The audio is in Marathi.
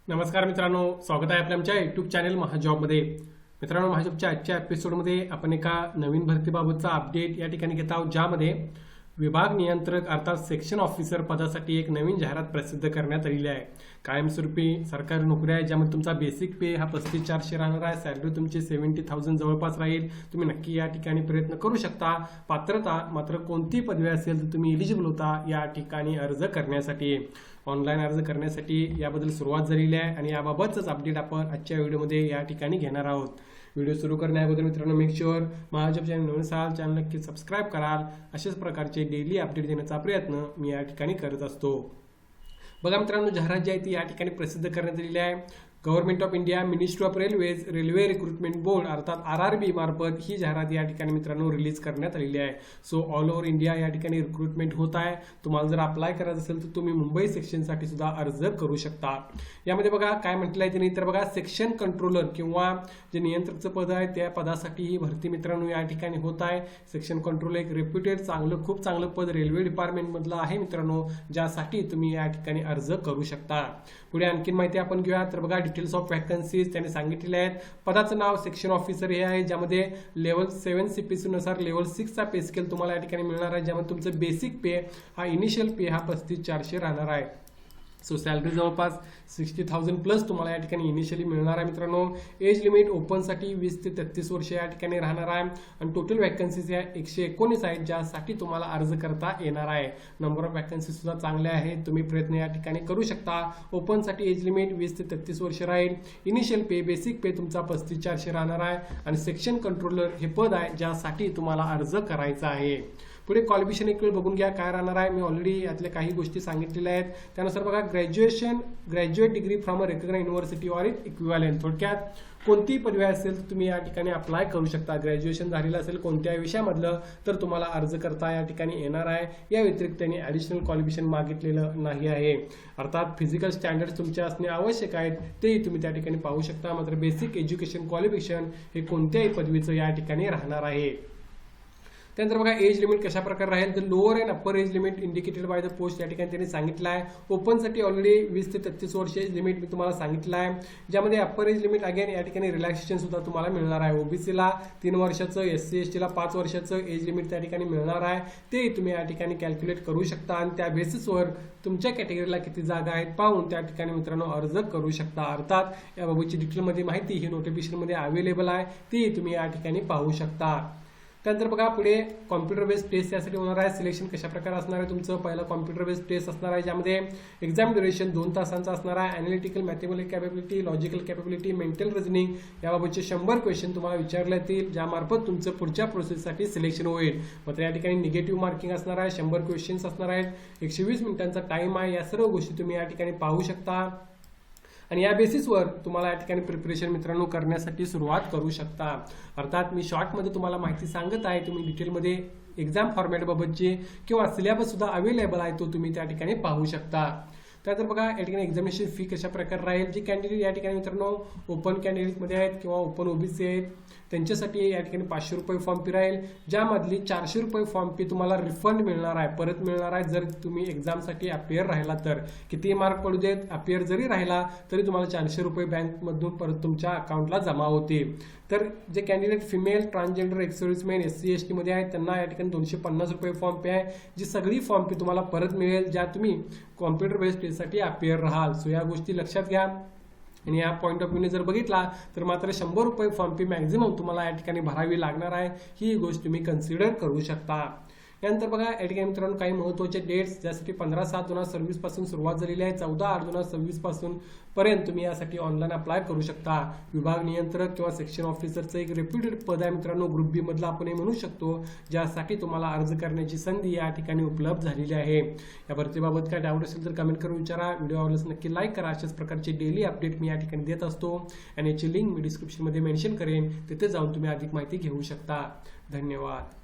नमस्कार मित्रांनो, स्वागत आहे आपल्या आमच्या युट्यूब चॅनल महाजॉबमध्ये. मित्रांनो, महाजॉबच्या आजच्या एपिसोडमध्ये आपण एका नवीन भरतीबाबतचा अपडेट या ठिकाणी घेत आहोत, ज्यामध्ये विभाग नियंत्रक अर्थात सेक्शन ऑफिसर पदासाठी एक नवीन जाहिरात प्रसिद्ध करण्यात आलेली आहे. कायमस्वरूपी सरकारी नोकरी आहे, ज्यामध्ये तुमचा बेसिक पे हा 35,400 राहणार आहे. सॅलरी तुमची 70,000 जवळपास राहील. तुम्ही नक्की या ठिकाणी प्रयत्न करू शकता. पात्रता मात्र कोणती पदवी असेल तर तुम्ही एलिजिबल होता या ठिकाणी अर्ज करण्यासाठी. ऑनलाईन अर्ज करण्यासाठी याबद्दल सुरुवात झालेली आहे आणि याबाबतच अपडेट आपण आजच्या व्हिडिओमध्ये या ठिकाणी घेणार आहोत. व्हिडिओ सुरू करण्याअगोदर मित्रांनो, मेक शुअर महाजॉब चॅनल नवीन असाल चॅनल नक्की सबस्क्राईब कराल. अशाच प्रकारचे डेली अपडेट देण्याचा प्रयत्न मी या ठिकाणी करत असतो. बघा मित्रांनो, जाहिरात जी आहे ती या ठिकाणी प्रसिद्ध करण्यात आलेली आहे. Government of India, ministry of railways, railway recruitment board अर्थात RRB मार्फत ही जाहिरात या ठिकाणी मित्रांनो रिलीज करण्यात आलेली आहे. सो ऑल ओव्हर इंडिया या ठिकाणी रिक्रुटमेंट होत आहे. तुम्हाला जर अप्लाय करायचं असेल तर तुम्ही मुंबई सेक्शनसाठी सुद्धा अर्ज करू शकता. यामध्ये बघा काय म्हटलं आहे त्यांनी, तर बघा सेक्शन कंट्रोलर किंवा जे नियंत्रकचं पद आहे त्या पदासाठी ही भरती मित्रांनो या ठिकाणी होत आहे. सेक्शन कंट्रोलर एक रेप्युटेड खूप चांगलं पद रेल्वे डिपार्टमेंटमधलं आहे मित्रांनो, ज्यासाठी तुम्ही या ठिकाणी अर्ज करू शकता. पुढे आणखी माहिती आपण घेऊया. तर बघा डिटेल्स ऑफ वॅकन्सीज त्यांनी सांगितलेले आहेत. पदाचं नाव सेक्शन ऑफिसर हे आहे, ज्यामध्ये लेवल 7 CPC नुसार लेवल 6 चा पे स्केल तुम्हाला या ठिकाणी मिळणार आहे, ज्यामध्ये तुमचं बेसिक पे हा इनिशियल पे हा 35,400 राहणार आहे. सो सॅलरी जवळपास 60,000 प्लस तुम्हाला या ठिकाणी इनिशियली मिळणार आहे मित्रांनो. एज लिमिट ओपनसाठी 20 ते 33 वर्ष या ठिकाणी राहणार आहे आणि टोटल वॅकन्सीज या 119 आहेत, ज्यासाठी तुम्हाला अर्ज करता येणार आहे. नंबर ऑफ वॅकन्सी सुद्धा चांगले आहेत, तुम्ही प्रयत्न या ठिकाणी करू शकता. ओपनसाठी एज लिमिट 20 ते 33 वर्ष राहील. इनिशियल पे बेसिक पे तुमचा 35,400 राहणार आहे आणि सेक्शन कंट्रोलर हे पद आहे, ज्यासाठी तुम्हाला अर्ज करायचा आहे. पुढे क्वालिफिकेशन एक वेळ बघून घ्या काय राहणार आहे. मी ऑलरेडी यातल्या काही गोष्टी सांगितलेल्या आहेत. त्यानुसार बघा graduate degree from a recognised university or it equivalent. थोडक्यात कोणती पदवी असेल तर तुम्ही या ठिकाणी अप्लाय करू शकता. ग्रॅज्युएशन झालेलं असेल कोणत्या विषयामधलं तर तुम्हाला अर्ज करता या ठिकाणी येणार आहे. या व्यतिरिक्त त्यांनी ॲडिशनल क्वालिफिकेशन मागितलेलं नाही आहे. अर्थात फिजिकल स्टँडर्ड्स तुमचे असणे आवश्यक आहेत, तेही तुम्ही त्या ठिकाणी पाहू शकता. मात्र बेसिक एज्युकेशन क्वालिफिकेशन हे कोणत्याही पदवीचं या ठिकाणी राहणार आहे. त्यानंतर बघा एज लिमिट कशा प्रकारे राहील, तर lower and upper age limit indicated by the post या ठिकाणी त्यांनी सांगितलं आहे. ओपनसाठी ऑलरेडी 20 ते 33 वर्ष एज लिमिट मी तुम्हाला सांगितलं आहे, ज्यामध्ये अप्पर एज लिमिट अगेन या ठिकाणी रिलॅक्सेशन सुद्धा तुम्हाला मिळणार आहे. ओबीसीला 3 वर्षाचं, SC STला 5 वर्षाचं एज लिमिट त्या ठिकाणी मिळणार आहे. ते तुम्ही या ठिकाणी कॅल्क्युलेट करू शकता आणि त्या बेसिसवर तुमच्या कॅटेगरीला किती जागा आहेत पाहून त्या ठिकाणी मित्रांनो अर्ज करू शकता. अर्थात याबाबतची डिटेलमध्ये माहिती ही नोटिफिकेशनमध्ये अवेलेबल आहे, ती तुम्ही या ठिकाणी पाहू शकता. त्यानंतर बघा पुढे कॉम्प्युटर बेस्ड टेस्ट यासाठी होणार आहे. सिलेक्शन कशा प्रकारे असणार आहे तुमचं, पहिलं कॉम्प्युटर बेस्ड टेस्ट असणार आहे, ज्यामध्ये एक्झाम ड्युरेशन 2 तासांचा असणार आहे. Analytical, mathematical capability, logical capability, mental reasoning याबाबतचे 100 क्वेश्चन तुम्हाला विचारले येतील, ज्यामार्फत तुमचं पुढच्या प्रोसेससाठी सिलेक्शन होईल. मात्र या ठिकाणी निगेटिव्ह मार्किंग असणार आहे. 100 क्वेश्चन्स असणार आहेत. 120 मिनिटांचा टाइम आहे. या सर्व गोष्टी तुम्ही या ठिकाणी पाहू शकता आणि या बेसिसवर तुम्हाला या ठिकाणी प्रिपरेशन मित्रांनो करण्यासाठी सुरुवात करू शकता. अर्थात मी शॉर्टमध्ये तुम्हाला माहिती सांगत आहे, तुम्ही डिटेलमध्ये एक्झाम फॉर्मॅटबाबतची किंवा सिलेबस सुद्धा अवेलेबल आहे, तो तुम्ही त्या ठिकाणी पाहू शकता. त्यानंतर बघा या ठिकाणी एक्झामिनेशन फी कशा प्रकारे राहील. जे कॅन्डिडेट या ठिकाणी मित्रांनो ओपन कॅन्डिडेटमध्ये आहेत किंवा ओपन ओबीसी आहेत त्यांच्यासाठी या ठिकाणी 500 रुपये फॉर्म फी राहील, ज्यामधली 400 रुपये फॉर्म फी तुम्हाला रिफंड मिळणार आहे, परत मिळणार आहे जर तुम्ही एक्झामसाठी अपियर राहिला तर. किती मार्क पडू देत, अपियर जरी राहिला तरी तुम्हाला 400 रुपये बँकमधून परत तुमच्या अकाउंटला जमा होतील. तर जे candidate female, transgender, x-serviceman, SC ST मध्ये आहेत त्यांना या ठिकाणी 250 रुपये फॉर्म फी आहे, जी सगळी फॉर्म फी तुम्हाला परत मिळेल ज्या तुम्ही कॉम्प्युटर बेस्ड टेस्टसाठी अपियर राहाल. सो या गोष्टी लक्षात घ्या. आणि या पॉईंट ऑफ व्ह्यूने जर बघितला तर मात्र 100 रुपये फॉर्म फी मॅक्झिमम तुम्हाला या ठिकाणी भरावी लागणार आहे. ही गोष्ट तुम्ही कन्सिडर करू शकता. यानंतर बघा या ठिकाणी मित्रांनो काही महत्त्वाचे डेट्स, ज्यासाठी 15/7/2026 पासून सुरुवात झालेली आहे. 14/8/2026 पासून पर्यंत तुम्ही यासाठी ऑनलाईन अप्लाय करू शकता. विभाग नियंत्रक किंवा सेक्शन ऑफिसरचं एक रेप्युटेड पद आहे मित्रांनो, ग्रुप बी मधलं आपण हे म्हणू शकतो, ज्यासाठी तुम्हाला अर्ज करण्याची संधी या ठिकाणी उपलब्ध झालेली आहे. या भरतीबाबत काय डाऊट असेल तर कमेंट करून विचारा. व्हिडिओ आवडल्यास नक्की लाईक करा. अशाच प्रकारचे डेली अपडेट मी या ठिकाणी देत असतो आणि याची लिंक मी डिस्क्रिप्शनमध्ये मेन्शन करेन, तिथे जाऊन तुम्ही अधिक माहिती घेऊ शकता. धन्यवाद.